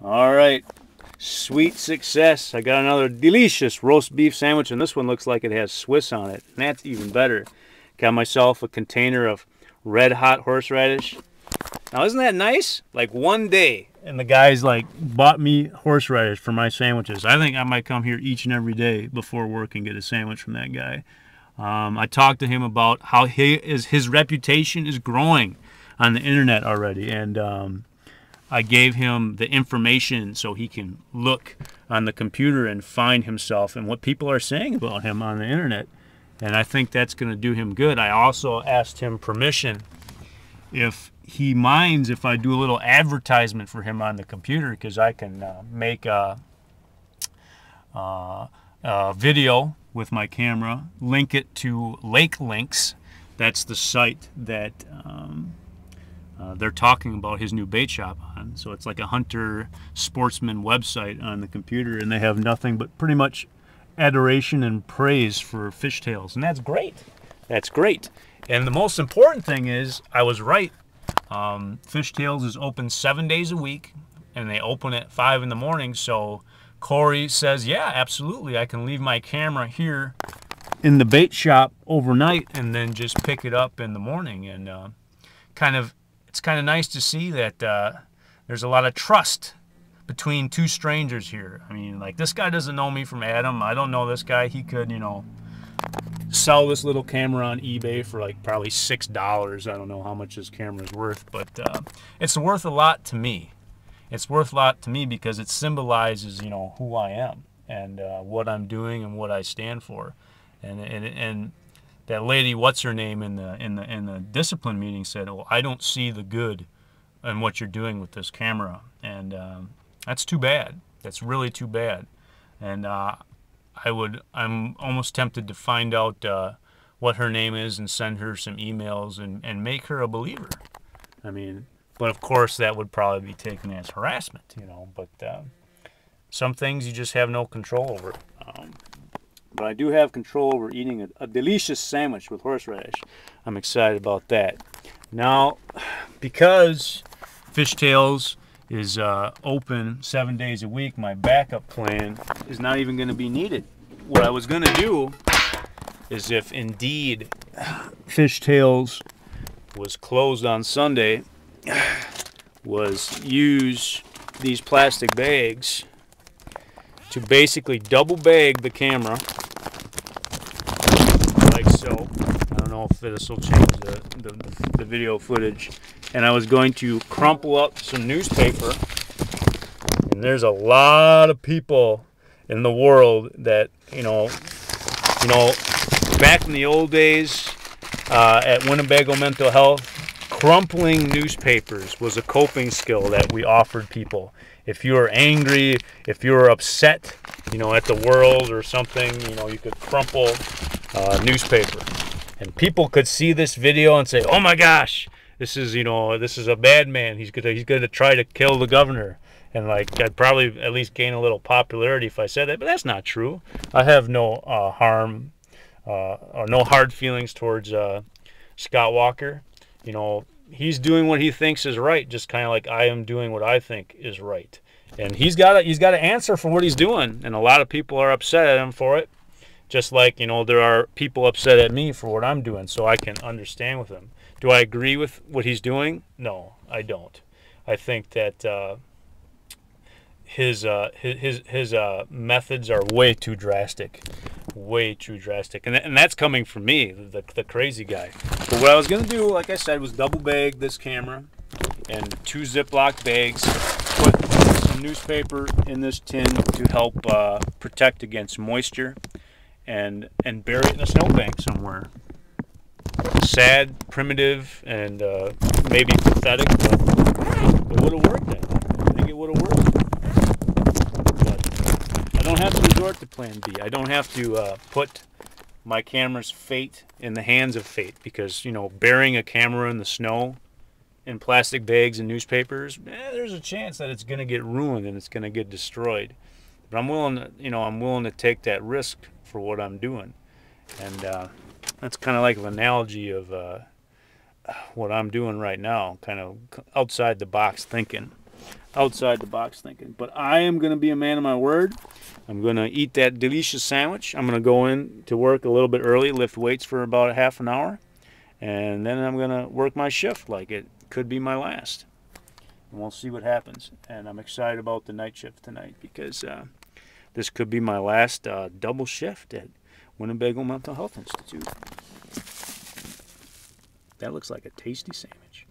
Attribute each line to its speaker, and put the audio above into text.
Speaker 1: All right, sweet success. I got another delicious roast beef sandwich, and this one looks like it has Swiss on it, and that's even better. Got myself a container of red hot horseradish. Now, isn't that nice? Like one day, and the guys like bought me horseradish for my sandwiches. I think I might come here each and every day before work and get a sandwich from that guy. I talked to him about how his reputation is growing on the internet already, and I gave him the information so he can look on the computer and find himself and what people are saying about him on the internet. And I think that's going to do him good. I also asked him permission if he minds if I do a little advertisement for him on the computer, because I can make a video with my camera, link it to Lake Links. That's the site that they're talking about his new bait shop on. So it's like a hunter sportsman website on the computer, and they have nothing but pretty much adoration and praise for fishtails, and that's great. That's great. And the most important thing is I was right. Fishtails is open 7 days a week, and they open at 5 in the morning. So Corey says, yeah, absolutely, I can leave my camera here in the bait shop overnight and then just pick it up in the morning. And it's kind of nice to see that there's a lot of trust between two strangers here. I mean, like, this guy doesn't know me from Adam. I don't know this guy. He could, sell this little camera on eBay for like probably $6. I don't know how much this camera is worth, but it's worth a lot to me. It's worth a lot to me because it symbolizes, who I am and what I'm doing and what I stand for. And that lady, what's her name, in the discipline meeting said, "Oh, I don't see the good in what you're doing with this camera," and that's too bad. That's really too bad. And I'm almost tempted to find out what her name is and send her some emails and make her a believer. I mean, but of course that would probably be taken as harassment, But some things you just have no control over. But I do have control over eating a delicious sandwich with horseradish. I'm excited about that. Now, because Fishtails is open 7 days a week, my backup plan is not even going to be needed. What I was going to do is, if indeed Fishtails was closed on Sunday, was use these plastic bags to basically double bag the camera like so. I don't know if this will change the video footage. And I was going to crumple up some newspaper. And there's a lot of people in the world that, back in the old days at Winnebago Mental Health, crumpling newspapers was a coping skill that we offered people. If you were angry, if you were upset, at the world or something, you could crumple newspaper. And people could see this video and say, "Oh my gosh, this is a bad man. He's gonna try to kill the governor." And like, I'd probably at least gain a little popularity if I said that, but that's not true. I have no harm or no hard feelings towards Scott Walker. He's doing what he thinks is right, just kind of like I am doing what I think is right. And he's got to answer for what he's doing, and a lot of people are upset at him for it. Just like, there are people upset at me for what I'm doing, so I can understand with him. Do I agree with what he's doing? No, I don't. I think that his methods are way too drastic, and that's coming from me, the crazy guy. But what I was gonna do, like I said, was double bag this camera and 2 Ziploc bags, put some newspaper in this tin to help protect against moisture, and bury it in a snowbank somewhere. Sad, primitive, and maybe pathetic, but it would have worked. I think it would have worked. But I don't have to resort to plan B. I don't have to put my camera's fate in the hands of fate, because, burying a camera in the snow in plastic bags and newspapers, there's a chance that it's going to get ruined and it's going to get destroyed. But I'm willing to take that risk for what I'm doing. And that's kind of like an analogy of what I'm doing right now, kind of outside the box thinking. outside the box thinking. But I am going to be a man of my word. I'm going to eat that delicious sandwich. I'm going to go in to work a little bit early, lift weights for about a half an hour, and then I'm going to work my shift like it could be my last. And we'll see what happens. And I'm excited about the night shift tonight because this could be my last double shift at Winnebago Mental Health Institute. That looks like a tasty sandwich.